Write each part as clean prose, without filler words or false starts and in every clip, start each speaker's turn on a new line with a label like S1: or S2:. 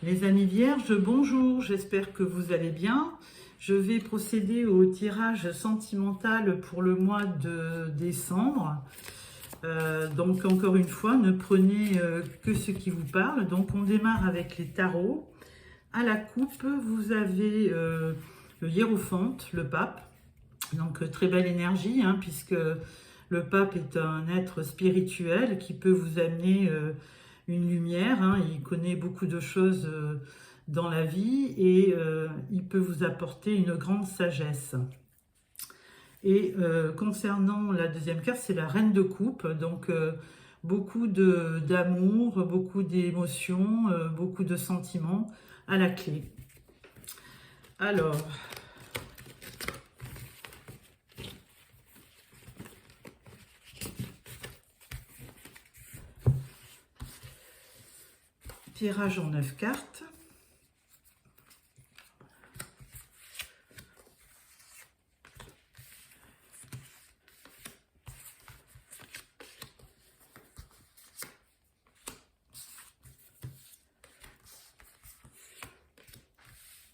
S1: Les amis vierges, bonjour, j'espère que vous allez bien. Je vais procéder au tirage sentimental pour le mois de décembre. Donc encore une fois, ne prenez que ce qui vous parle. Donc on démarre avec les tarots. À la coupe, vous avez le hiérophante, le pape. Donc très belle énergie, hein, puisque le pape est un être spirituel qui peut vous amener une lumière. Hein. Il connaît beaucoup de choses dans la vie et il peut vous apporter une grande sagesse. Et concernant la deuxième carte, c'est la reine de coupe. Donc beaucoup d'amour, beaucoup d'émotions, beaucoup de sentiments à la clé. Alors, tirage en 9 cartes.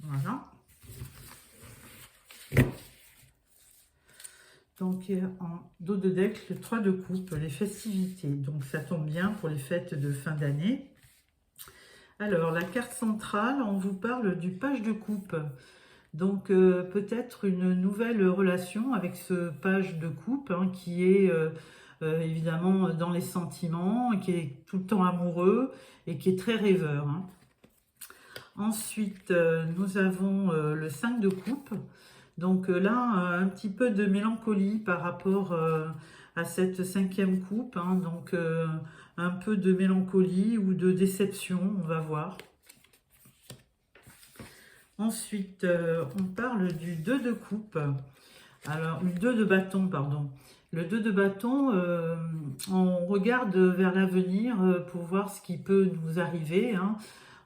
S1: Voilà. Donc en dos de deck, le 3 de coupe, les festivités. Donc ça tombe bien pour les fêtes de fin d'année. Alors la carte centrale, on vous parle du page de coupe. Donc peut-être une nouvelle relation avec ce page de coupe hein, qui est évidemment dans les sentiments, qui est tout le temps amoureux et qui est très rêveur. Hein. Ensuite, nous avons le 5 de coupe. Donc là, un petit peu de mélancolie par rapport à cette 5e coupe. Hein. Donc un peu de mélancolie ou de déception, on va voir. Ensuite, on parle du 2 de coupe. Alors, le 2 de bâton, pardon. Le 2 de bâton, on regarde vers l'avenir pour voir ce qui peut nous arriver. Hein.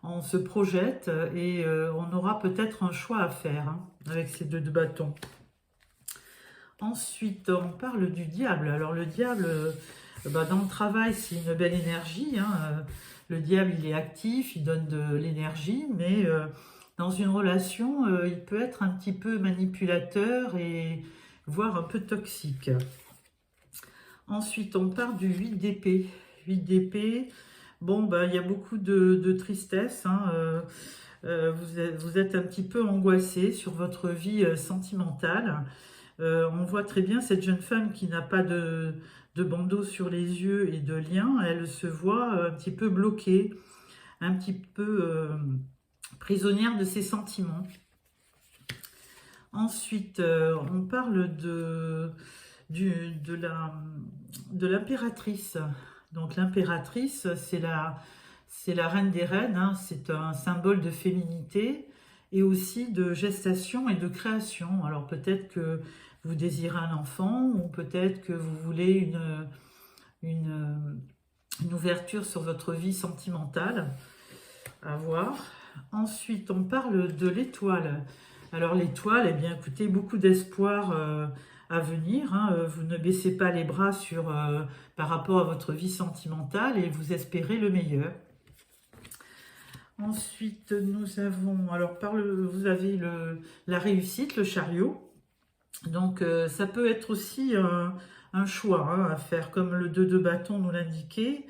S1: On se projette et on aura peut-être un choix à faire hein, avec ces 2 de bâton. Ensuite, on parle du diable. Alors, le diable, dans le travail, c'est une belle énergie. Hein. Le diable, il est actif, il donne de l'énergie, mais dans une relation, il peut être un petit peu manipulateur et voire un peu toxique. Ensuite, on parle du 8 d'épée. 8 d'épée, bon, il y a beaucoup de tristesse. Hein, vous êtes un petit peu angoissé sur votre vie sentimentale. On voit très bien cette jeune femme qui n'a pas de bandeau sur les yeux et de lien. Elle se voit un petit peu bloquée, un petit peu prisonnière de ses sentiments. Ensuite, on parle de l'impératrice. Donc l'impératrice, c'est la reine des reines, hein, c'est un symbole de féminité et aussi de gestation et de création. Alors peut-être que vous désirez un enfant ou peut-être que vous voulez une ouverture sur votre vie sentimentale, à voir. Ensuite, on parle de l'étoile. Alors l'étoile, eh bien écoutez, beaucoup d'espoir à venir. Hein. Vous ne baissez pas les bras par rapport à votre vie sentimentale et vous espérez le meilleur. Ensuite, nous avons, alors vous avez la réussite, le chariot. Donc ça peut être aussi un choix hein, à faire, comme le 2 de bâton nous l'indiquait.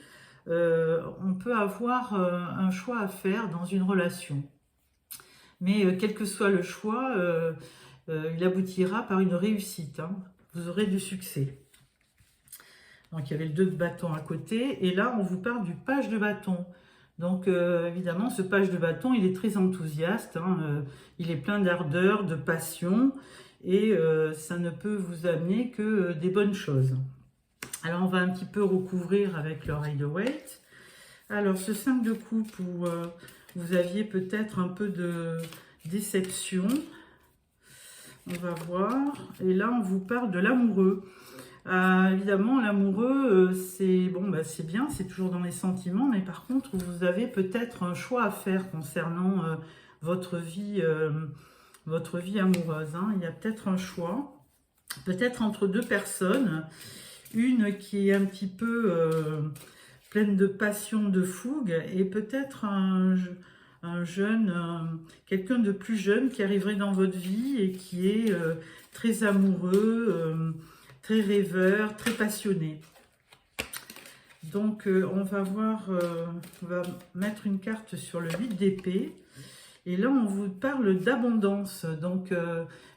S1: On peut avoir un choix à faire dans une relation. Mais quel que soit le choix, il aboutira par une réussite. Hein. Vous aurez du succès. Donc il y avait le 2 de bâton à côté. Et là, on vous parle du page de bâton. Donc évidemment, ce page de bâton, il est très enthousiaste. Hein. Il est plein d'ardeur, de passion. Et ça ne peut vous amener que des bonnes choses. Alors, on va un petit peu recouvrir avec le Rider-Waite. Alors, ce 5 de coupe où vous aviez peut-être un peu de déception. On va voir. Et là, on vous parle de l'amoureux. Évidemment, l'amoureux, c'est bon, c'est bien, c'est toujours dans les sentiments. Mais par contre, vous avez peut-être un choix à faire concernant votre vie amoureuse. Hein. Il y a peut-être un choix. Peut-être entre 2 personnes. Une qui est un petit peu pleine de passion, de fougue, et peut-être un un jeune, quelqu'un de plus jeune qui arriverait dans votre vie et qui est très amoureux, très rêveur, très passionné. Donc on va voir, on va mettre une carte sur le 8 d'épée. Et là, on vous parle d'abondance. Donc,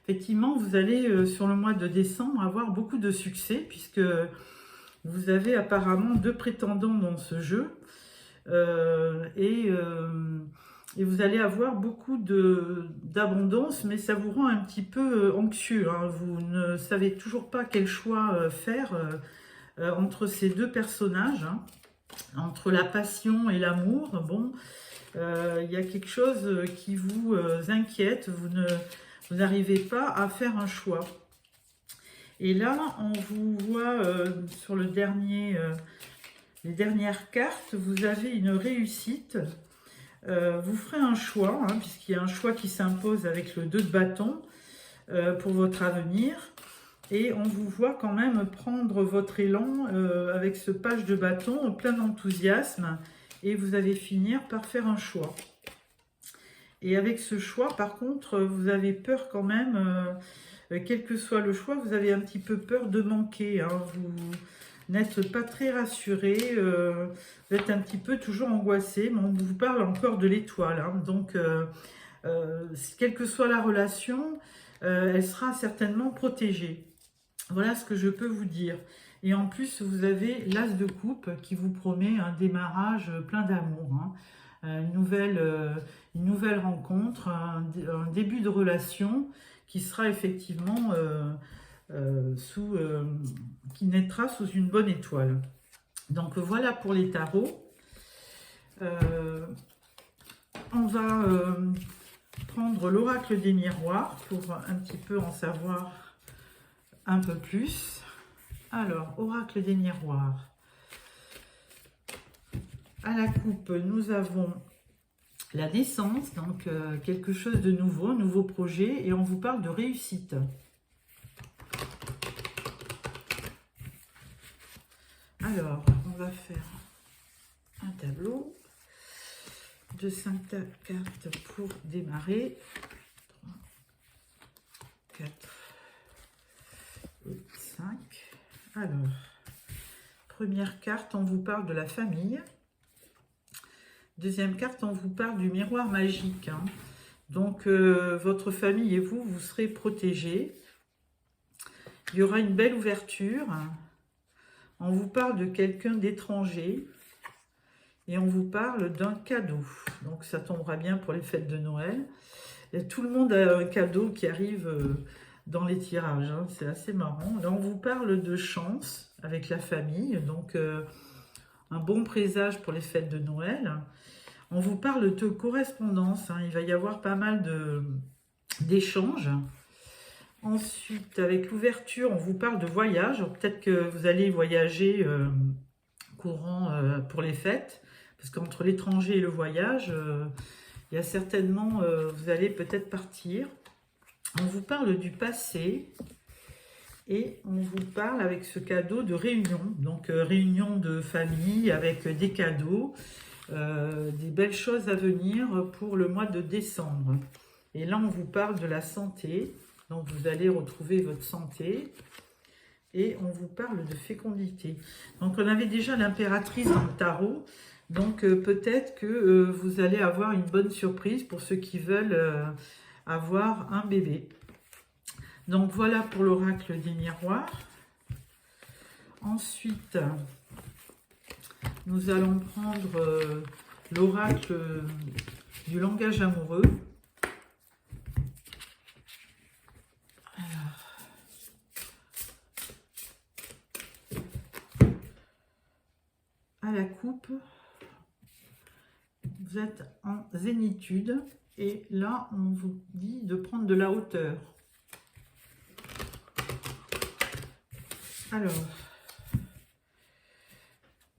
S1: effectivement, vous allez, sur le mois de décembre, avoir beaucoup de succès, puisque vous avez apparemment 2 prétendants dans ce jeu. Et vous allez avoir beaucoup d'abondance, mais ça vous rend un petit peu anxieux, hein. Vous ne savez toujours pas quel choix faire entre ces 2 personnages, hein, entre la passion et l'amour. Bon, il y a quelque chose qui vous inquiète, vous n'arrivez pas à faire un choix. Et là, on vous voit sur le les dernières cartes, vous avez une réussite. Vous ferez un choix, hein, puisqu'il y a un choix qui s'impose avec le 2 de bâton pour votre avenir. Et on vous voit quand même prendre votre élan avec ce page de bâton plein d'enthousiasme. Et vous allez finir par faire un choix. Et avec ce choix, par contre, vous avez peur quand même, quel que soit le choix, vous avez un petit peu peur de manquer, hein. Vous n'êtes pas très rassuré, vous êtes un petit peu toujours angoissé, mais on vous parle encore de l'étoile, hein. Donc, quelle que soit la relation, elle sera certainement protégée. Voilà ce que je peux vous dire. Et en plus, vous avez l'As de coupe qui vous promet un démarrage plein d'amour, hein. Une nouvelle rencontre, un début de relation qui sera effectivement qui naîtra sous une bonne étoile. Donc voilà pour les tarots. On va prendre l'oracle des miroirs pour un petit peu en savoir un peu plus. Alors, oracle des miroirs. À la coupe, nous avons la naissance, donc quelque chose de nouveau, un nouveau projet, et on vous parle de réussite. Alors, on va faire un tableau de 5 cartes pour démarrer. 3, 4 et 5. Alors, première carte, on vous parle de la famille. Deuxième carte, on vous parle du miroir magique, hein. Donc, votre famille et vous, vous serez protégés. Il y aura une belle ouverture. On vous parle de quelqu'un d'étranger. Et on vous parle d'un cadeau. Donc, ça tombera bien pour les fêtes de Noël. Et tout le monde a un cadeau qui arrive dans les tirages, hein. C'est assez marrant. Là, on vous parle de chance avec la famille. Donc, un bon présage pour les fêtes de Noël. On vous parle de correspondance, hein. Il va y avoir pas mal d'échanges. Ensuite, avec l'ouverture, on vous parle de voyage. Peut-être que vous allez voyager courant pour les fêtes. Parce qu'entre l'étranger et le voyage, il y a certainement, vous allez peut-être partir. On vous parle du passé. Et on vous parle avec ce cadeau de réunion. Donc, réunion de famille avec des cadeaux. Des belles choses à venir pour le mois de décembre. Et là, on vous parle de la santé. Donc, vous allez retrouver votre santé. Et on vous parle de fécondité. Donc, on avait déjà l'impératrice dans le tarot. Donc, peut-être que vous allez avoir une bonne surprise pour ceux qui veulent avoir un bébé. Donc, voilà pour l'oracle des miroirs. Ensuite, nous allons prendre l'oracle du langage amoureux. Alors, à la coupe, vous êtes en zénitude et là, on vous dit de prendre de la hauteur. Alors,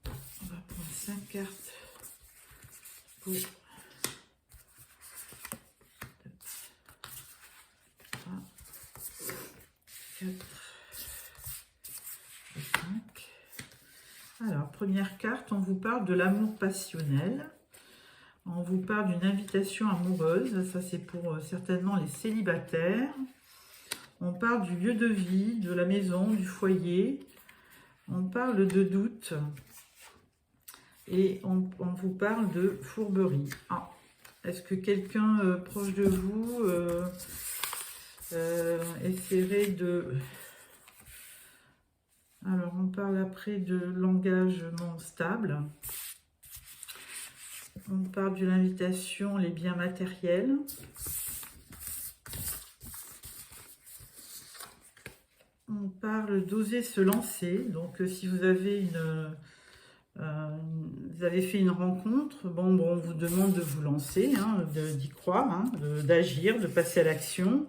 S1: on va prendre 5 cartes pour 2, 3, 4 et 5. Alors, première carte, on vous parle de l'amour passionnel. On vous parle d'une invitation amoureuse. Ça, c'est pour certainement les célibataires. On parle du lieu de vie, de la maison, du foyer. On parle de doute. Et on vous parle de fourberie. Ah, est-ce que quelqu'un proche de vous essaierait de... Alors, on parle après de l'engagement stable. On parle de l'invitation, les biens matériels. On parle d'oser se lancer. Donc, si vous avez vous avez fait une rencontre, bon, on vous demande de vous lancer, hein, d'y croire, hein, d'agir, de passer à l'action.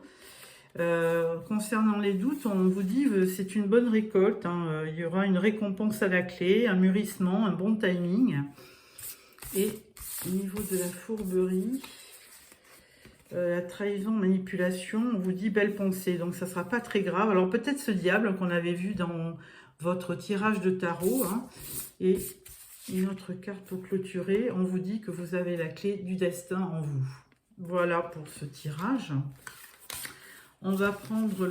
S1: Concernant les doutes, on vous dit que c'est une bonne récolte, hein, il y aura une récompense à la clé, un mûrissement, un bon timing. Et au niveau de la fourberie, la trahison, manipulation, on vous dit belle pensée, donc ça ne sera pas très grave. Alors peut-être ce diable qu'on avait vu dans votre tirage de tarot, hein, et une autre carte pour clôturer, on vous dit que vous avez la clé du destin en vous. Voilà pour ce tirage. On va prendre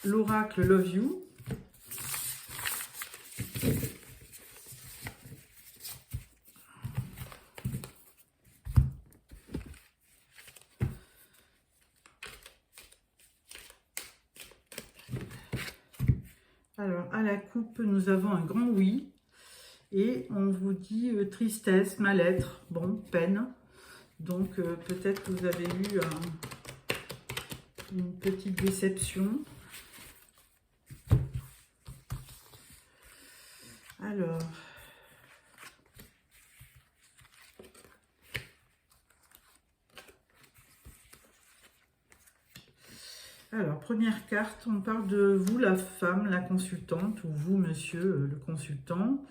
S1: l'oracle Love You. Alors, à la coupe, nous avons un grand oui. Et on vous dit tristesse, mal-être, bon, peine. Donc, peut-être que vous avez eu une petite déception. Alors, première carte, on parle de vous, la femme, la consultante, ou vous, monsieur, le consultant.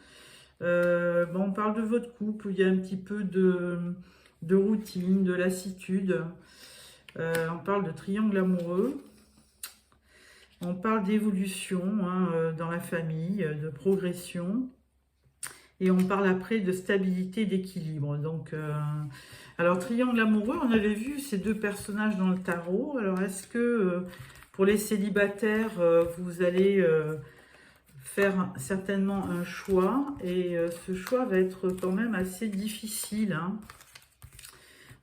S1: On parle de votre couple, où il y a un petit peu de routine, de lassitude. On parle de triangle amoureux. On parle d'évolution, hein, dans la famille, de progression. Et on parle après de stabilité, d'équilibre. Donc, alors, triangle amoureux, on avait vu ces deux personnages dans le tarot. Alors, est-ce que pour les célibataires, vous allez faire certainement un choix? Et ce choix va être quand même assez difficile, hein,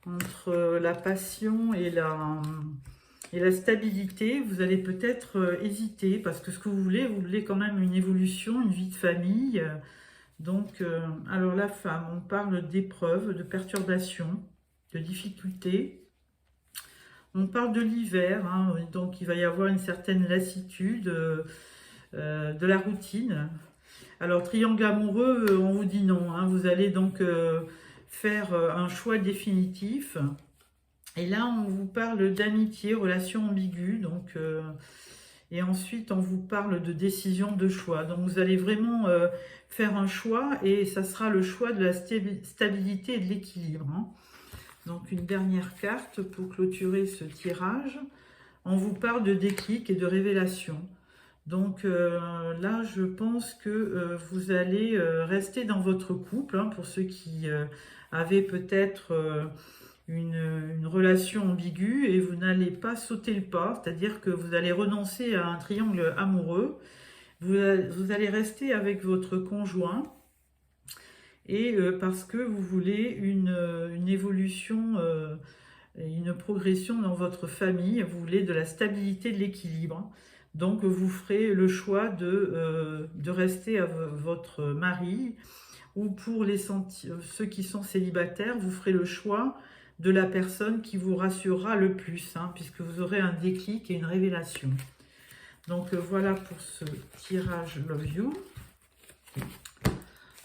S1: entre la passion et la stabilité. Vous allez peut-être hésiter parce que ce que vous voulez quand même une évolution, une vie de famille. Donc, alors la femme, on parle d'épreuves, de perturbations, de difficultés. On parle de l'hiver, hein, donc il va y avoir une certaine lassitude, de la routine. Alors, triangle amoureux, on vous dit non, hein, vous allez donc faire un choix définitif. Et là, on vous parle d'amitié, relation ambiguë, donc... et ensuite, on vous parle de décision, de choix. Donc, vous allez vraiment faire un choix et ça sera le choix de la stabilité et de l'équilibre, hein. Donc, une dernière carte pour clôturer ce tirage. On vous parle de déclic et de révélation. Donc, là, je pense que vous allez rester dans votre couple, hein, pour ceux qui avaient peut-être... une relation ambiguë et vous n'allez pas sauter le pas, c'est-à-dire que vous allez renoncer à un triangle amoureux, vous allez rester avec votre conjoint et parce que vous voulez une évolution, une progression dans votre famille, vous voulez de la stabilité, de l'équilibre. Donc vous ferez le choix de rester à votre mari, ou pour ceux qui sont célibataires, vous ferez le choix de la personne qui vous rassurera le plus, hein, puisque vous aurez un déclic et une révélation. Donc voilà pour ce tirage Love You.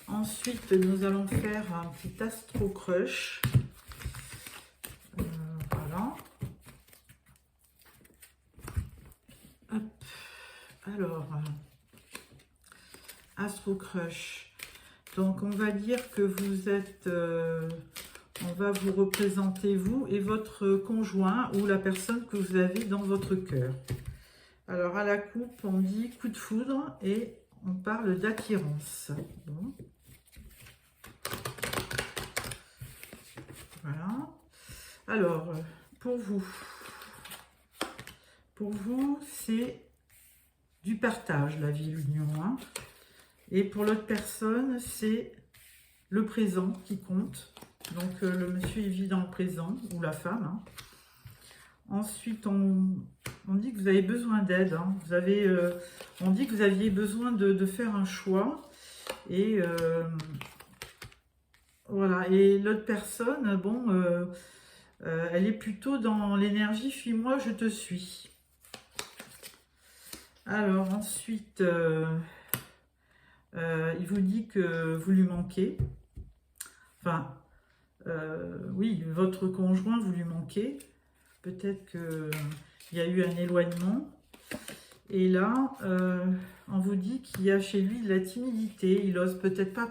S1: Ensuite, nous allons faire un petit Astro Crush. Voilà. Hop. Alors, Astro Crush. Donc, on va dire que vous êtes... on va vous représenter, vous et votre conjoint ou la personne que vous avez dans votre cœur. Alors, à la coupe, on dit coup de foudre et on parle d'attirance. Bon. Alors, pour vous, c'est du partage, la vie, l'union. Hein. Et pour l'autre personne, c'est le présent qui compte. Donc, le monsieur, il vit dans le présent, ou la femme. Hein. Ensuite, on dit que vous avez besoin d'aide. Hein. On dit que vous aviez besoin de faire un choix. Et voilà. Et l'autre personne, bon, elle est plutôt dans l'énergie « suis-moi, je te suis ». Alors ensuite, il vous dit que vous lui manquez. Enfin, oui, votre conjoint, vous lui manquez. Peut-être qu'il y a eu un éloignement. Et là, on vous dit qu'il y a chez lui de la timidité. Il n'ose peut-être pas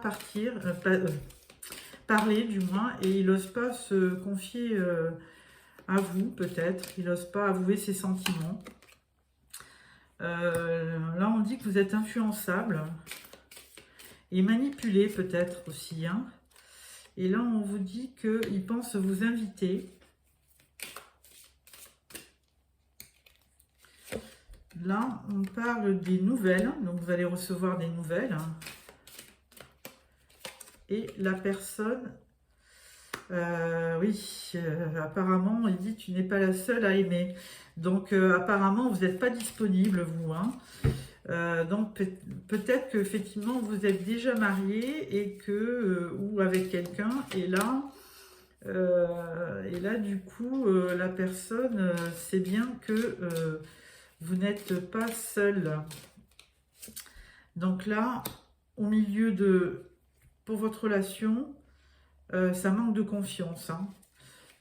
S1: parler du moins, et il n'ose pas se confier à vous, peut-être. Il n'ose pas avouer ses sentiments. Là, on dit que vous êtes influençable et manipulé, peut-être aussi. Hein. Et là, on vous dit qu'il pense vous inviter. Là, on parle des nouvelles, donc vous allez recevoir des nouvelles. Et la personne, oui, apparemment, il dit « tu n'es pas la seule à aimer ». Donc, apparemment, vous n'êtes pas disponible, vous. Hein. Donc, peut-être qu'effectivement, vous êtes déjà marié et ou avec quelqu'un. Et là, du coup, la personne sait bien que vous n'êtes pas seul. Donc là, au milieu pour votre relation, ça manque de confiance. Hein.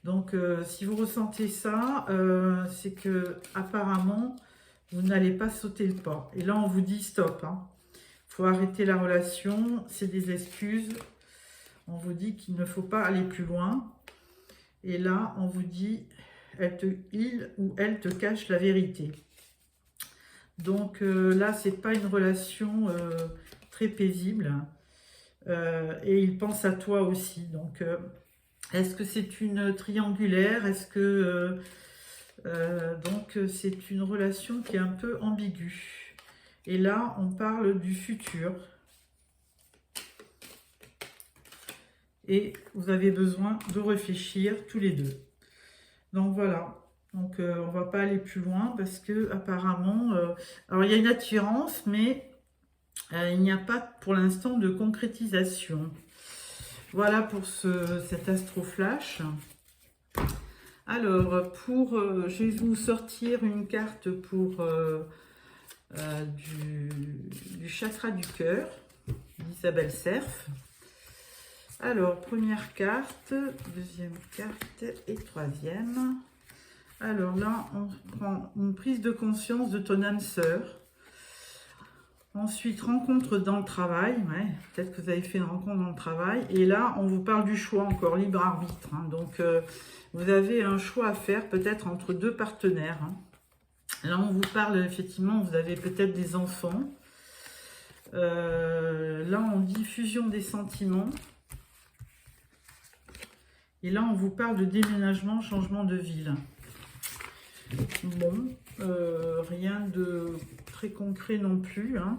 S1: Donc, si vous ressentez ça, c'est que apparemment, vous n'allez pas sauter le pas. Et là, on vous dit stop. Hein. Faut arrêter la relation, c'est des excuses. On vous dit qu'il ne faut pas aller plus loin. Et là, on vous dit, il ou elle te cache la vérité. Donc là, c'est pas une relation très paisible. Et il pense à toi aussi. Donc, est-ce que c'est une triangulaire? Est-ce que... donc, c'est une relation qui est un peu ambiguë. Et là, on parle du futur. Et vous avez besoin de réfléchir tous les deux. Donc, voilà. Donc, on va pas aller plus loin parce que apparemment, alors il y a une attirance, mais il n'y a pas pour l'instant de concrétisation. Voilà pour cet astro flash. Alors, je vais vous sortir une carte pour du chakra du cœur d'Isabelle Cerf. Alors, première carte, deuxième carte et troisième. Alors là, on prend une prise de conscience de ton âme sœur. Ensuite, rencontre dans le travail. Ouais, peut-être que vous avez fait une rencontre dans le travail. Et là, on vous parle du choix encore, libre arbitre. Hein. Donc, vous avez un choix à faire peut-être entre deux partenaires. Hein. Là, on vous parle effectivement, vous avez peut-être des enfants. Là, on dit fusion des sentiments. Et là, on vous parle de déménagement, changement de ville. Bon, rien de très concret non plus. Hein.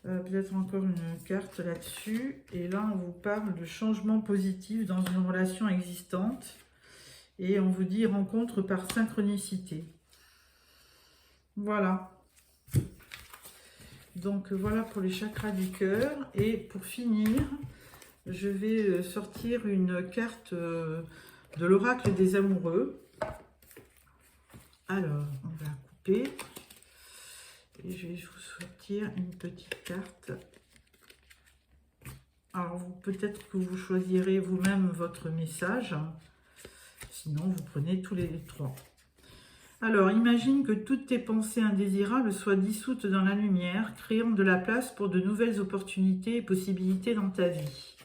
S1: Peut-être encore une carte là-dessus. Et là, on vous parle de changement positif dans une relation existante. Et on vous dit rencontre par synchronicité. Voilà. Donc, voilà pour les chakras du cœur. Et pour finir, je vais sortir une carte de l'oracle des amoureux. Alors, on va couper. Et je vais vous sortir une petite carte. Alors, peut-être que vous choisirez vous-même votre message. Sinon, vous prenez tous les trois. Alors, imagine que toutes tes pensées indésirables soient dissoutes dans la lumière, créant de la place pour de nouvelles opportunités et possibilités dans ta vie.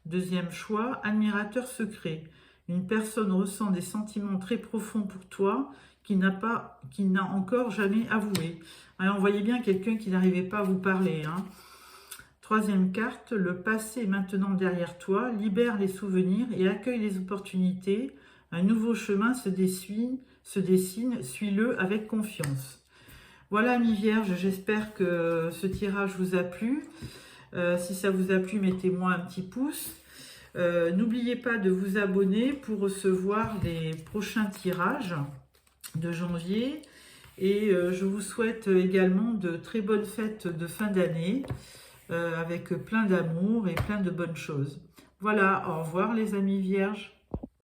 S1: Deuxième choix, admirateur secret. Une personne ressent des sentiments très profonds pour toi qu'il n'a encore jamais avoué. Alors, on voyait bien quelqu'un qui n'arrivait pas à vous parler. Hein. Troisième carte, le passé est maintenant derrière toi, libère les souvenirs et accueille les opportunités. Un nouveau chemin se dessine, suis-le avec confiance. Voilà, amis vierges, j'espère que ce tirage vous a plu. Si ça vous a plu, mettez-moi un petit pouce. N'oubliez pas de vous abonner pour recevoir les prochains tirages de janvier. Et je vous souhaite également de très bonnes fêtes de fin d'année avec plein d'amour et plein de bonnes choses. Voilà, au revoir les amis vierges.